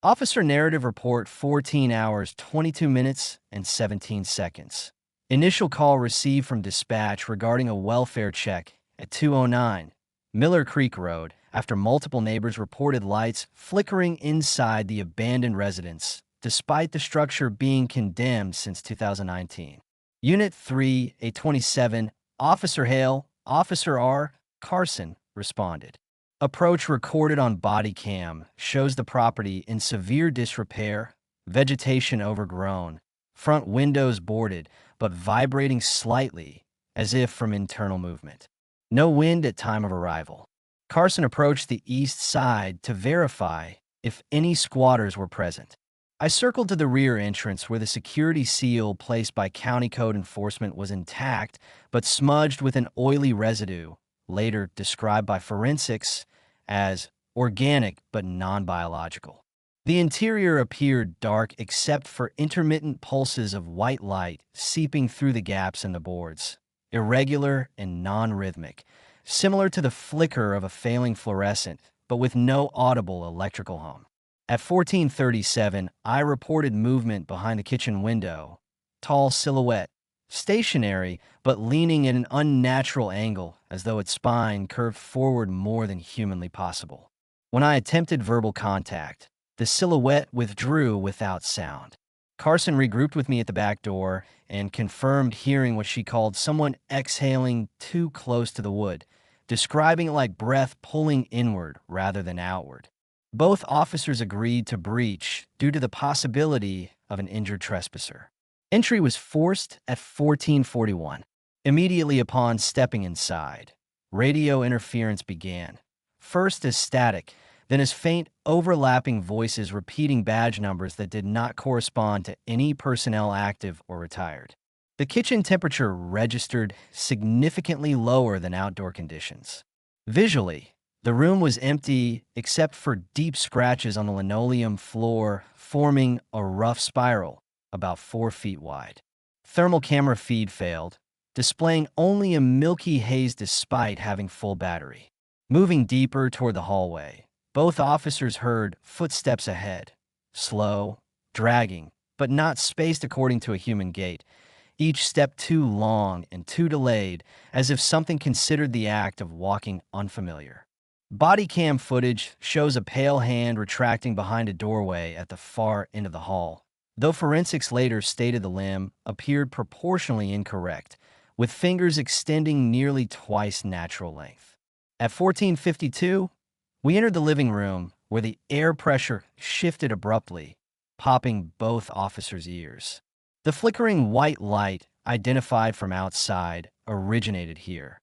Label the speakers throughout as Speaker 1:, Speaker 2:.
Speaker 1: Officer Narrative Report 14 hours, 22 minutes, and 17 seconds. Initial call received from dispatch regarding a welfare check at 209 Miller Creek Road after multiple neighbors reported lights flickering inside the abandoned residence, despite the structure being condemned since 2019. Unit 3, a 27, Officer Hale, Officer R. Carson responded. Approach recorded on body cam shows the property in severe disrepair, vegetation overgrown, front windows boarded but vibrating slightly as if from internal movement. No wind at time of arrival. Carson approached the east side to verify if any squatters were present. I circled to the rear entrance where the security seal placed by County Code Enforcement was intact but smudged with an oily residue, later described by forensics as organic but non-biological. The interior appeared dark except for intermittent pulses of white light seeping through the gaps in the boards, irregular and non-rhythmic, similar to the flicker of a failing fluorescent, but with no audible electrical hum. At 14:37, I reported movement behind the kitchen window, tall silhouette, stationary but leaning at an unnatural angle as though its spine curved forward more than humanly possible. When I attempted verbal contact, the silhouette withdrew without sound. Carson regrouped with me at the back door and confirmed hearing what she called someone exhaling too close to the wood, describing it like breath pulling inward rather than outward. Both officers agreed to breach due to the possibility of an injured trespasser. Entry was forced at 14:41. Immediately upon stepping inside, radio interference began, first as static, then as faint, overlapping voices repeating badge numbers that did not correspond to any personnel active or retired. The kitchen temperature registered significantly lower than outdoor conditions. Visually, the room was empty except for deep scratches on the linoleum floor, forming a rough spiral about 4 feet wide. Thermal camera feed failed, displaying only a milky haze despite having full battery. Moving deeper toward the hallway, both officers heard footsteps ahead, slow, dragging, but not spaced according to a human gait, each step too long and too delayed, as if something considered the act of walking unfamiliar. Body cam footage shows a pale hand retracting behind a doorway at the far end of the hall, though forensics later stated the limb appeared proportionally incorrect, with fingers extending nearly twice natural length. At 14:52, we entered the living room where the air pressure shifted abruptly, popping both officers' ears. The flickering white light identified from outside originated here,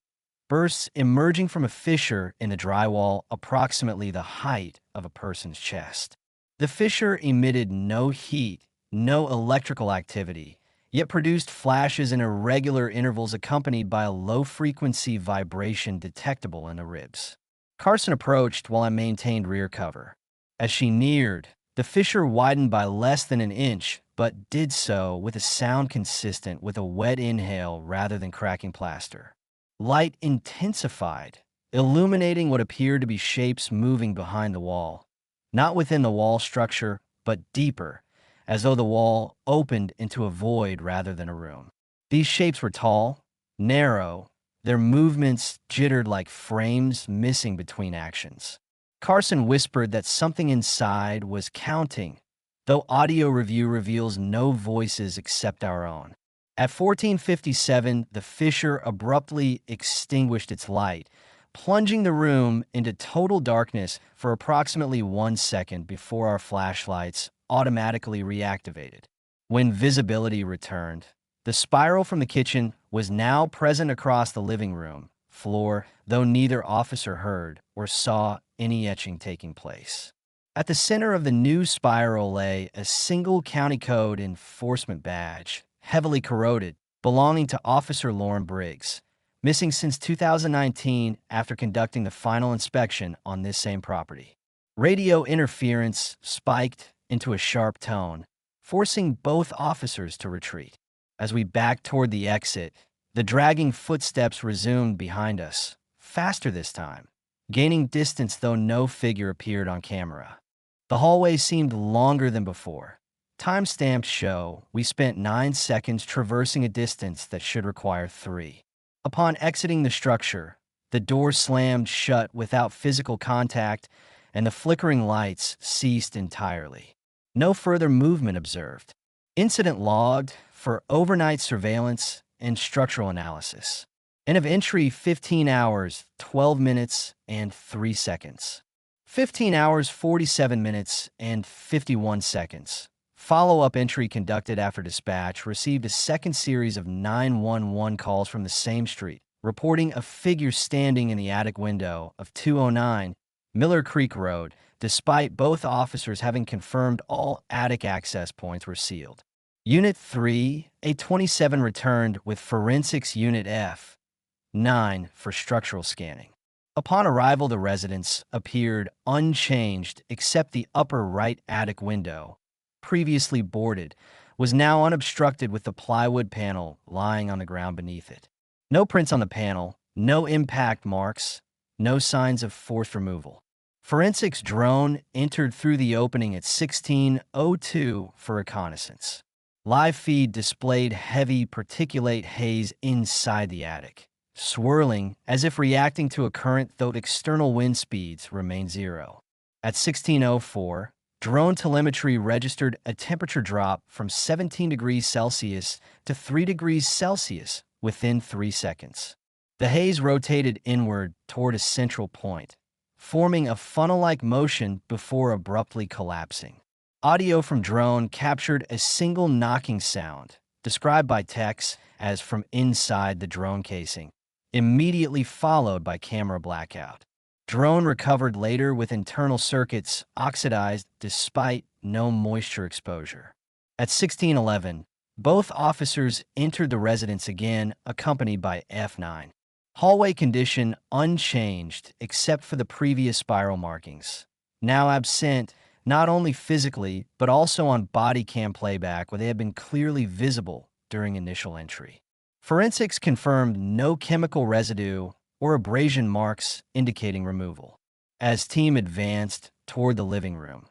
Speaker 1: bursts emerging from a fissure in the drywall approximately the height of a person's chest. The fissure emitted no heat, no electrical activity, yet produced flashes in irregular intervals accompanied by a low-frequency vibration detectable in the ribs. Carson approached while I maintained rear cover. As she neared, the fissure widened by less than an inch, but did so with a sound consistent with a wet inhale rather than cracking plaster. Light intensified, illuminating what appeared to be shapes moving behind the wall, not within the wall structure, but deeper, as though the wall opened into a void rather than a room. These shapes were tall, narrow, their movements jittered like frames missing between actions. Carson whispered that something inside was counting, though audio review reveals no voices except our own. At 14:57, the fissure abruptly extinguished its light, plunging the room into total darkness for approximately 1 second before our flashlights automatically reactivated. When visibility returned, the spiral from the kitchen was now present across the living room floor, though neither officer heard or saw any etching taking place. At the center of the new spiral lay a single county code enforcement badge, heavily corroded, belonging to Officer Briggs, missing since 2019 after conducting the final inspection on this same property. Radio interference spiked into a sharp tone, forcing both officers to retreat. As we backed toward the exit, the dragging footsteps resumed behind us, faster this time, gaining distance though no figure appeared on camera. The hallway seemed longer than before. Timestamps show we spent 9 seconds traversing a distance that should require 3. Upon exiting the structure, the door slammed shut without physical contact, and the flickering lights ceased entirely. No further movement observed. Incident logged for overnight surveillance and structural analysis. End of entry 15 hours, 12 minutes, and 3 seconds. 15 hours, 47 minutes, and 51 seconds. Follow-up entry conducted after dispatch received a second series of 911 calls from the same street, reporting a figure standing in the attic window of 209 Miller Creek Road, despite both officers having confirmed all attic access points were sealed. Unit 3, a 27 returned with Forensics Unit F9 for structural scanning. Upon arrival, the residence appeared unchanged except the upper right attic window, previously boarded, was now unobstructed with the plywood panel lying on the ground beneath it. No prints on the panel, no impact marks, no signs of forced removal. Forensics drone entered through the opening at 16:02 for reconnaissance. Live feed displayed heavy particulate haze inside the attic, swirling as if reacting to a current, though external wind speeds remain 0. At 16:04, drone telemetry registered a temperature drop from 17 degrees Celsius to 3 degrees Celsius within 3 seconds. The haze rotated inward toward a central point, forming a funnel-like motion before abruptly collapsing. Audio from drone captured a single knocking sound, described by techs as from inside the drone casing, immediately followed by camera blackout. Drone recovered later with internal circuits oxidized despite no moisture exposure. At 16:11, both officers entered the residence again, accompanied by F9. Hallway condition unchanged except for the previous spiral markings, now absent not only physically but also on body cam playback where they had been clearly visible during initial entry. Forensics confirmed no chemical residue or abrasion marks indicating removal. As team advanced toward the living room,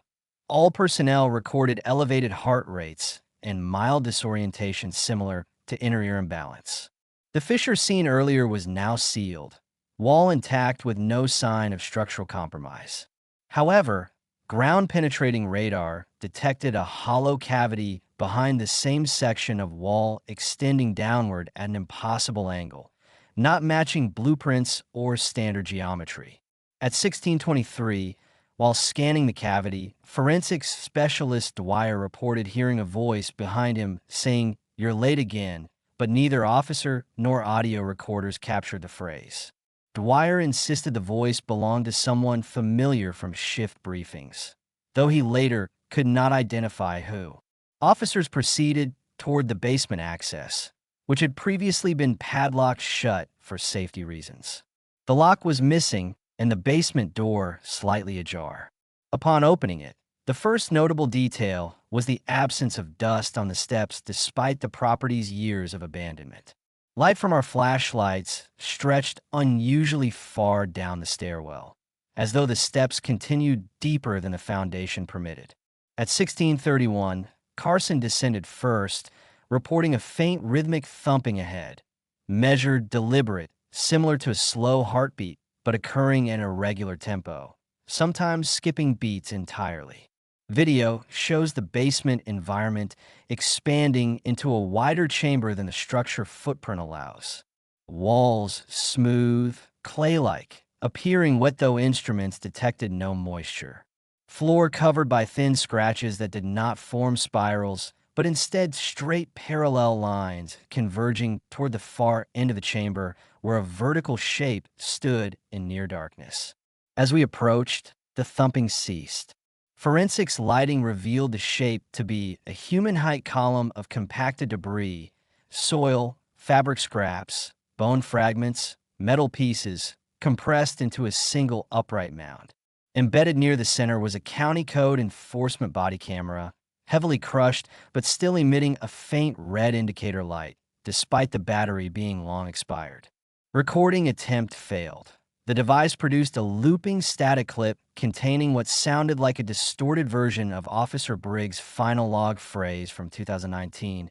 Speaker 1: all personnel recorded elevated heart rates and mild disorientation similar to inner ear imbalance. The fissure seen earlier was now sealed, wall intact with no sign of structural compromise. However, ground-penetrating radar detected a hollow cavity behind the same section of wall extending downward at an impossible angle, not matching blueprints or standard geometry. At 16:23, while scanning the cavity, forensics specialist Dwyer reported hearing a voice behind him saying, "You're late again," but neither officer nor audio recorders captured the phrase. Dwyer insisted the voice belonged to someone familiar from shift briefings, though he later could not identify who. Officers proceeded toward the basement access, which had previously been padlocked shut for safety reasons. The lock was missing and the basement door slightly ajar. Upon opening it, the first notable detail was the absence of dust on the steps despite the property's years of abandonment. Light from our flashlights stretched unusually far down the stairwell, as though the steps continued deeper than the foundation permitted. At 16:31, Carson descended first, reporting a faint rhythmic thumping ahead, measured, deliberate, similar to a slow heartbeat, but occurring in a regular tempo, sometimes skipping beats entirely. Video shows the basement environment expanding into a wider chamber than the structure footprint allows. Walls smooth, clay-like, appearing wet though instruments detected no moisture. Floor covered by thin scratches that did not form spirals, but instead straight parallel lines converging toward the far end of the chamber where a vertical shape stood in near darkness. As we approached, the thumping ceased. Forensics lighting revealed the shape to be a human-height column of compacted debris, soil, fabric scraps, bone fragments, metal pieces, compressed into a single upright mound. Embedded near the center was a county code enforcement body camera, heavily crushed but still emitting a faint red indicator light, despite the battery being long expired. Recording attempt failed. The device produced a looping static clip containing what sounded like a distorted version of Officer Briggs' final log phrase from 2019,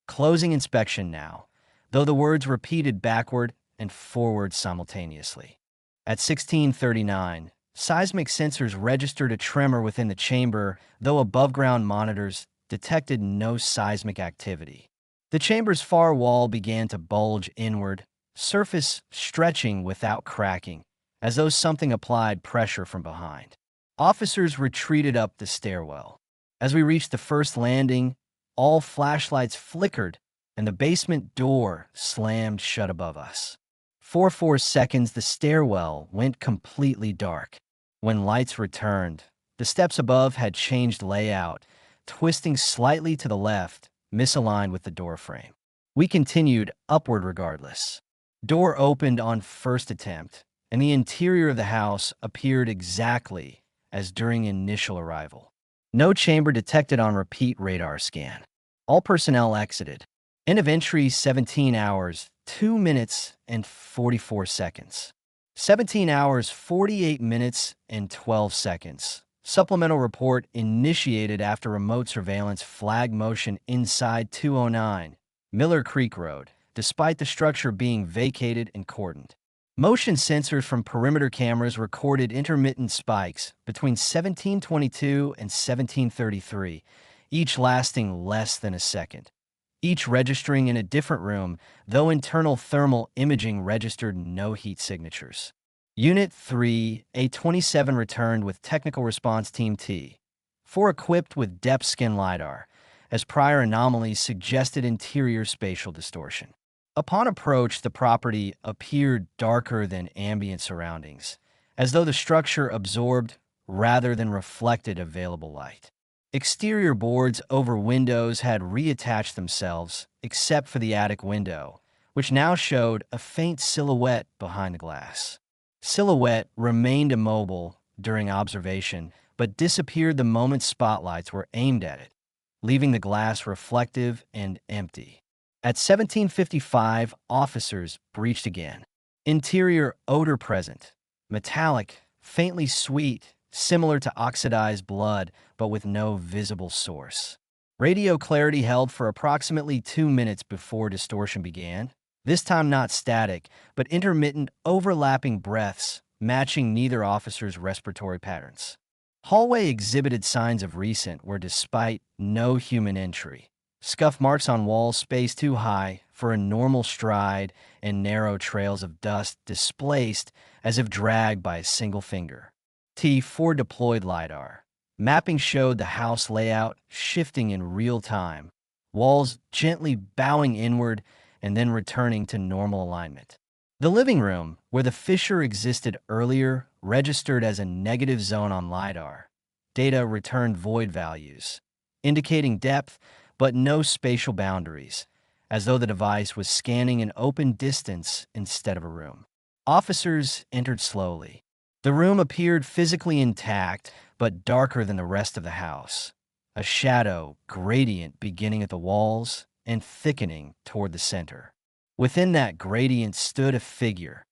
Speaker 1: "Closing inspection now," though the words repeated backward and forward simultaneously. At 16:39, seismic sensors registered a tremor within the chamber, though above-ground monitors detected no seismic activity. The chamber's far wall began to bulge inward, surface stretching without cracking, as though something applied pressure from behind. Officers retreated up the stairwell. As we reached the first landing, all flashlights flickered and the basement door slammed shut above us. For 4 seconds, the stairwell went completely dark. When lights returned, the steps above had changed layout, twisting slightly to the left, misaligned with the doorframe. We continued upward regardless. Door opened on first attempt, and the interior of the house appeared exactly as during initial arrival. No chamber detected on repeat radar scan. All personnel exited. End of entry 17 hours, 2 minutes, and 44 seconds. 17 hours, 48 minutes, and 12 seconds. Supplemental report initiated after remote surveillance flagged motion inside 209 Miller Creek Road, despite the structure being vacated and cordoned. Motion sensors from perimeter cameras recorded intermittent spikes between 1722 and 1733, each lasting less than a second. Each registering in a different room, though internal thermal imaging registered no heat signatures. Unit 3, A27 returned with Technical Response Team T4 equipped with depth scan LiDAR, as prior anomalies suggested interior spatial distortion. Upon approach, the property appeared darker than ambient surroundings, as though the structure absorbed rather than reflected available light. Exterior boards over windows had reattached themselves, except for the attic window, which now showed a faint silhouette behind the glass. Silhouette remained immobile during observation, but disappeared the moment spotlights were aimed at it, leaving the glass reflective and empty. At 17:55, officers breached again. Interior odor present, metallic, faintly sweet, similar to oxidized blood, but with no visible source. Radio clarity held for approximately 2 minutes before distortion began, this time not static, but intermittent overlapping breaths matching neither officer's respiratory patterns. Hallway exhibited signs of recent where despite no human entry. Scuff marks on walls spaced too high for a normal stride and narrow trails of dust displaced as if dragged by a single finger. T4 deployed LiDAR. Mapping showed the house layout shifting in real time, walls gently bowing inward and then returning to normal alignment. The living room, where the fissure existed earlier, registered as a negative zone on LiDAR. Data returned void values, indicating depth but no spatial boundaries, as though the device was scanning an open distance instead of a room. Officers entered slowly. The room appeared physically intact, but darker than the rest of the house. A shadow gradient beginning at the walls and thickening toward the center. Within that gradient stood a figure,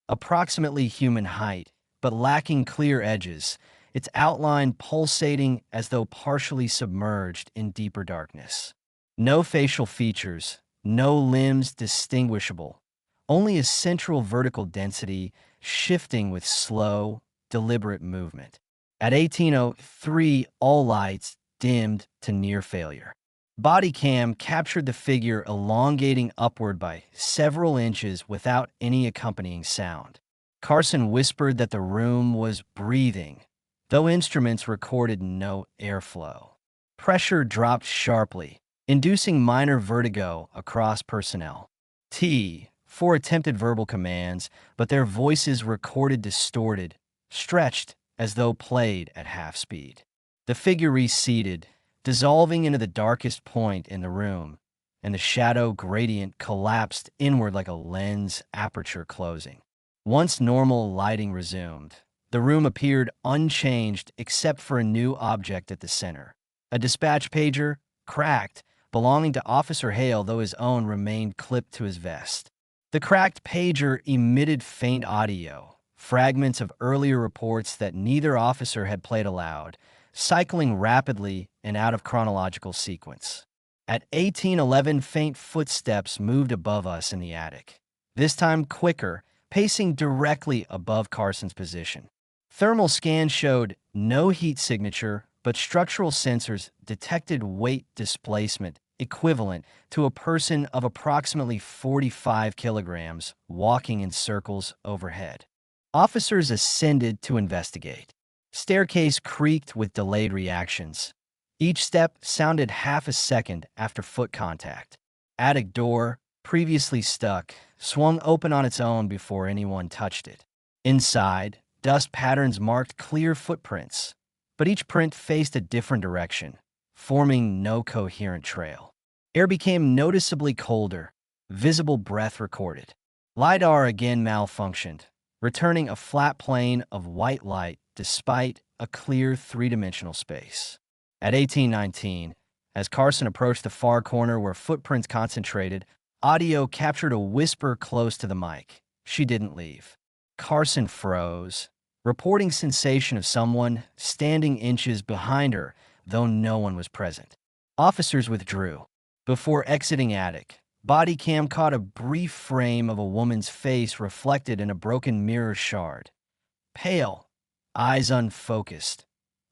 Speaker 1: approximately human height, but lacking clear edges, its outline pulsating as though partially submerged in deeper darkness. No facial features, no limbs distinguishable, only a central vertical density shifting with slow, deliberate movement. At 18:03, all lights dimmed to near failure. Body cam captured the figure elongating upward by several inches without any accompanying sound. Carson whispered that the room was breathing, though instruments recorded no airflow. Pressure dropped sharply, inducing minor vertigo across personnel. T4 attempted verbal commands, but their voices recorded distorted, stretched as though played at half speed. The figure receded, dissolving into the darkest point in the room, and the shadow gradient collapsed inward like a lens aperture closing. Once normal lighting resumed, the room appeared unchanged except for a new object at the center. A dispatch pager, cracked, belonging to Officer Hale, though his own remained clipped to his vest. The cracked pager emitted faint audio, fragments of earlier reports that neither officer had played aloud, cycling rapidly and out of chronological sequence. At 1811, faint footsteps moved above us in the attic, this time quicker, pacing directly above Carson's position. Thermal scans showed no heat signature, but structural sensors detected weight displacement equivalent to a person of approximately 45 kilograms walking in circles overhead. Officers ascended to investigate. Staircase creaked with delayed reactions. Each step sounded half a second after foot contact. Attic door, previously stuck, swung open on its own before anyone touched it. Inside, dust patterns marked clear footprints, but each print faced a different direction, forming no coherent trail. Air became noticeably colder, visible breath recorded. LiDAR again malfunctioned, returning a flat plane of white light despite a clear three-dimensional space. At 1819, as Carson approached the far corner where footprints concentrated, audio captured a whisper close to the mic. She didn't leave. Carson froze, reporting sensation of someone standing inches behind her, though no one was present. Officers withdrew. Before exiting attic, body cam caught a brief frame of a woman's face reflected in a broken mirror shard. Pale, eyes unfocused,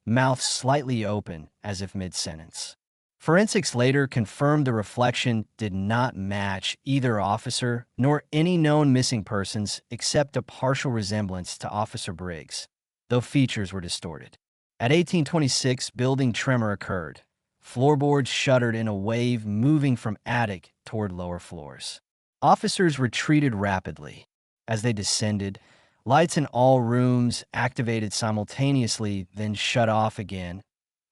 Speaker 1: mouth slightly open as if mid-sentence. Forensics later confirmed the reflection did not match either officer nor any known missing persons except a partial resemblance to Officer Briggs, though features were distorted. At 1826, building tremor occurred. Floorboards shuddered in a wave moving from attic toward lower floors. Officers retreated rapidly. As they descended, lights in all rooms activated simultaneously, then shut off again,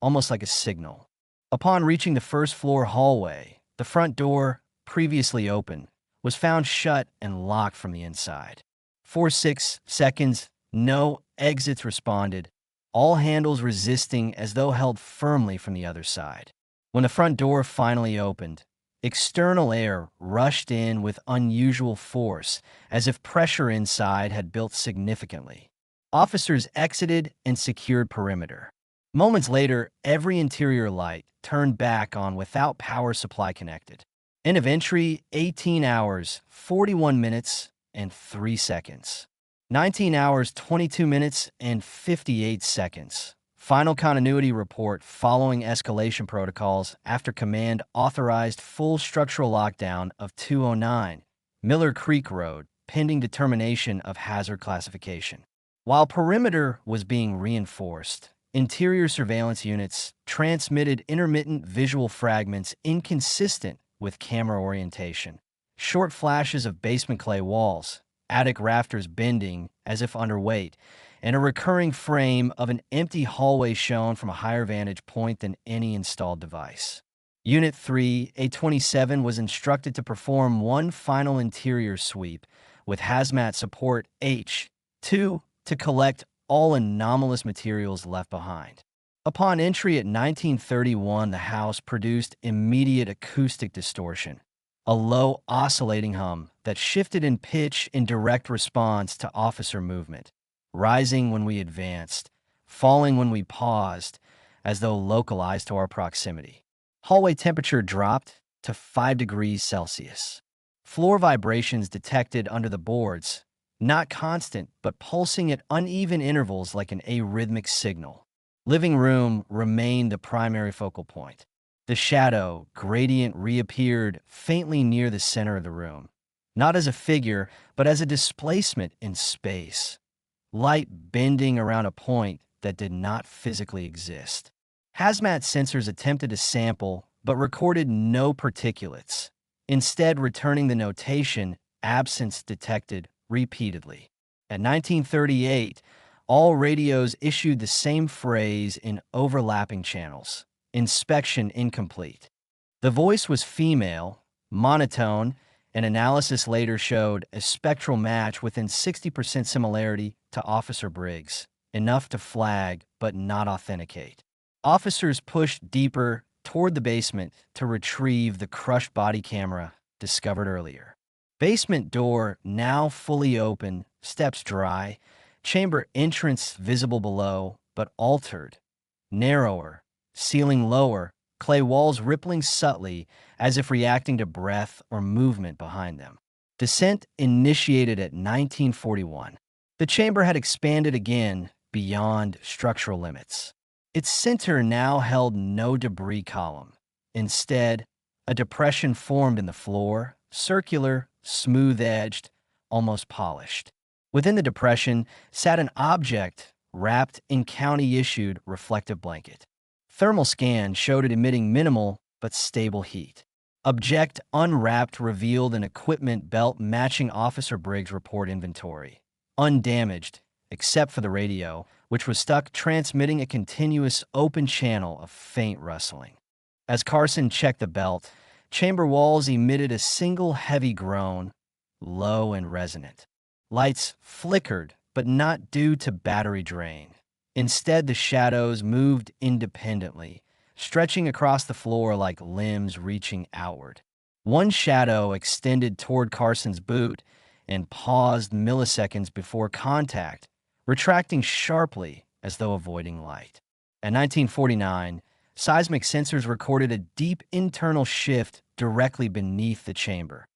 Speaker 1: almost like a signal. Upon reaching the first floor hallway, the front door, previously open, was found shut and locked from the inside. 4-6 seconds, no exits responded, all handles resisting as though held firmly from the other side. When the front door finally opened, external air rushed in with unusual force, as if pressure inside had built significantly. Officers exited and secured perimeter. Moments later, every interior light turned back on without power supply connected. End of entry, 18 hours, 41 minutes, and 3 seconds. 19 hours, 22 minutes, and 58 seconds. Final continuity report following escalation protocols after command authorized full structural lockdown of 209 Miller Creek Road, pending determination of hazard classification. While perimeter was being reinforced, interior surveillance units transmitted intermittent visual fragments inconsistent with camera orientation. Short flashes of basement clay walls, attic rafters bending as if underweight, and a recurring frame of an empty hallway shown from a higher vantage point than any installed device. Unit 3, A27, was instructed to perform one final interior sweep with hazmat support H2 to collect all anomalous materials left behind. Upon entry at 1931, the house produced immediate acoustic distortion, a low oscillating hum that shifted in pitch in direct response to officer movement, rising when we advanced, falling when we paused, as though localized to our proximity. Hallway temperature dropped to 5 degrees Celsius. Floor vibrations detected under the boards, not constant, but pulsing at uneven intervals like an arrhythmic signal. Living room remained the primary focal point. The shadow gradient reappeared faintly near the center of the room, not as a figure, but as a displacement in space. Light bending around a point that did not physically exist. Hazmat sensors attempted to sample, but recorded no particulates, instead returning the notation "absence detected" repeatedly. At 1938, all radios issued the same phrase in overlapping channels: inspection incomplete. The voice was female, monotone, and analysis later showed a spectral match within 60% similarity to Officer Briggs, enough to flag but not authenticate. Officers pushed deeper toward the basement to retrieve the crushed body camera discovered earlier. Basement door now fully open, steps dry, Chamber entrance visible below, but altered. Narrower, ceiling lower, clay walls rippling subtly as if reacting to breath or movement behind them. Descent initiated at 1941. The chamber had expanded again beyond structural limits. Its center now held no debris column. Instead, a depression formed in the floor, circular, smooth-edged, almost polished. Within the depression sat an object wrapped in county-issued reflective blanket. Thermal scan showed it emitting minimal but stable heat. Object unwrapped revealed an equipment belt matching Officer Briggs' report inventory. Undamaged, except for the radio, which was stuck transmitting a continuous open channel of faint rustling. As Carson checked the belt, chamber walls emitted a single heavy groan, low and resonant. Lights flickered, but not due to battery drain. Instead, the shadows moved independently, stretching across the floor like limbs reaching outward. One shadow extended toward Carson's boot and paused milliseconds before contact, retracting sharply as though avoiding light. At 1949, seismic sensors recorded a deep internal shift directly beneath the chamber.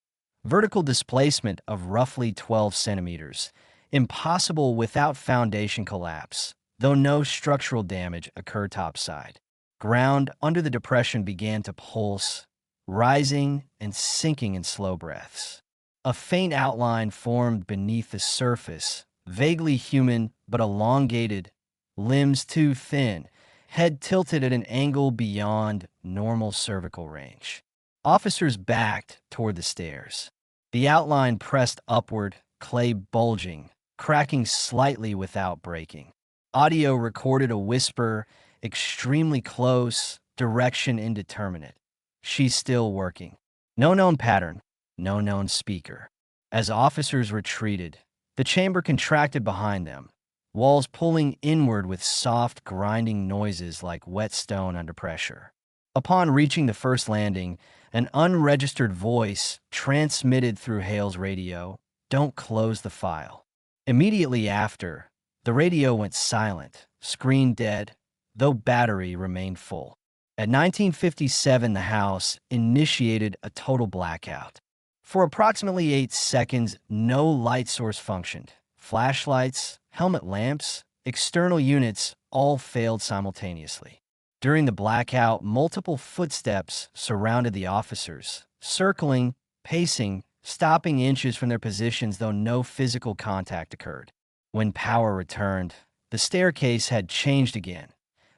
Speaker 1: Vertical displacement of roughly 12 centimeters, impossible without foundation collapse, though no structural damage occurred topside. Ground under the depression began to pulse, rising and sinking in slow breaths. A faint outline formed beneath the surface, vaguely human but elongated, limbs too thin, head tilted at an angle beyond normal cervical range. Officers backed toward the stairs. The outline pressed upward, clay bulging, cracking slightly without breaking. Audio recorded a whisper, extremely close, direction indeterminate. She's still working. No known pattern, no known speaker. As officers retreated, the chamber contracted behind them, walls pulling inward with soft, grinding noises like wet stone under pressure. Upon reaching the first landing, an unregistered voice transmitted through Hale's radio, "Don't close the file." Immediately after, the radio went silent, screen dead, though battery remained full. At 1957, the house initiated a total blackout. For approximately 8 seconds, no light source functioned. Flashlights, helmet lamps, external units all failed simultaneously. During the blackout, multiple footsteps surrounded the officers, circling, pacing, stopping inches from their positions though no physical contact occurred. When power returned, the staircase had changed again.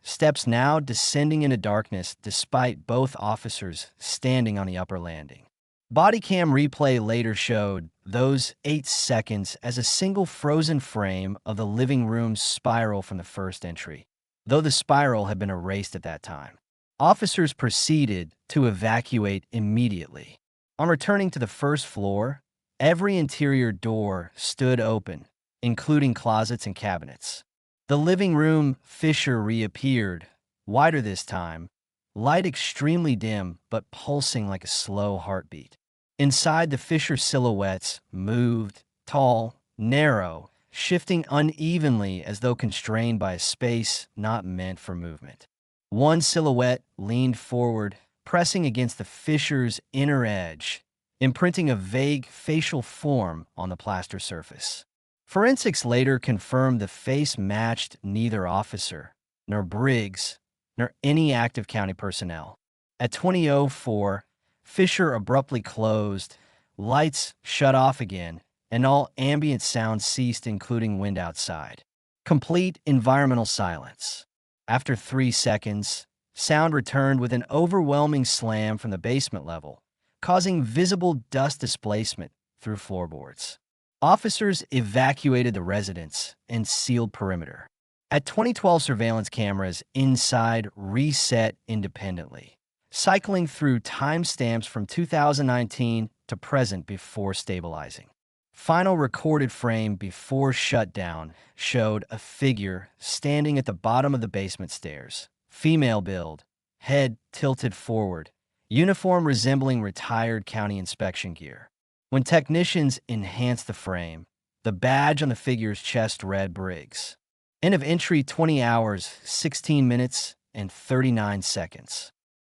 Speaker 1: Steps now descending into darkness despite both officers standing on the upper landing. Body cam replay later showed those 8 seconds as a single frozen frame of the living room's spiral from the first entry, though the spiral had been erased at that time. Officers proceeded to evacuate immediately. On returning to the first floor, every interior door stood open, including closets and cabinets. The living room fissure reappeared, wider this time, light extremely dim but pulsing like a slow heartbeat. Inside, the fissure silhouettes moved, tall, narrow, shifting unevenly as though constrained by a space not meant for movement. One silhouette leaned forward, pressing against the fissure's inner edge, imprinting a vague facial form on the plaster surface. Forensics later confirmed the face matched neither officer, nor Briggs, nor any active county personnel. At 20:04, fissure abruptly closed, lights shut off again, and all ambient sounds ceased, including wind outside. Complete environmental silence. After 3 seconds, sound returned with an overwhelming slam from the basement level, causing visible dust displacement through floorboards. Officers evacuated the residence and sealed perimeter. At 2012, surveillance cameras inside reset independently, cycling through timestamps from 2019 to present before stabilizing. Final recorded frame before shutdown showed a figure standing at the bottom of the basement stairs, female build, head tilted forward, uniform resembling retired county inspection gear. When technicians enhanced the frame, The badge on the figure's chest read Briggs. End of entry 20 hours, 16 minutes, and 39 seconds.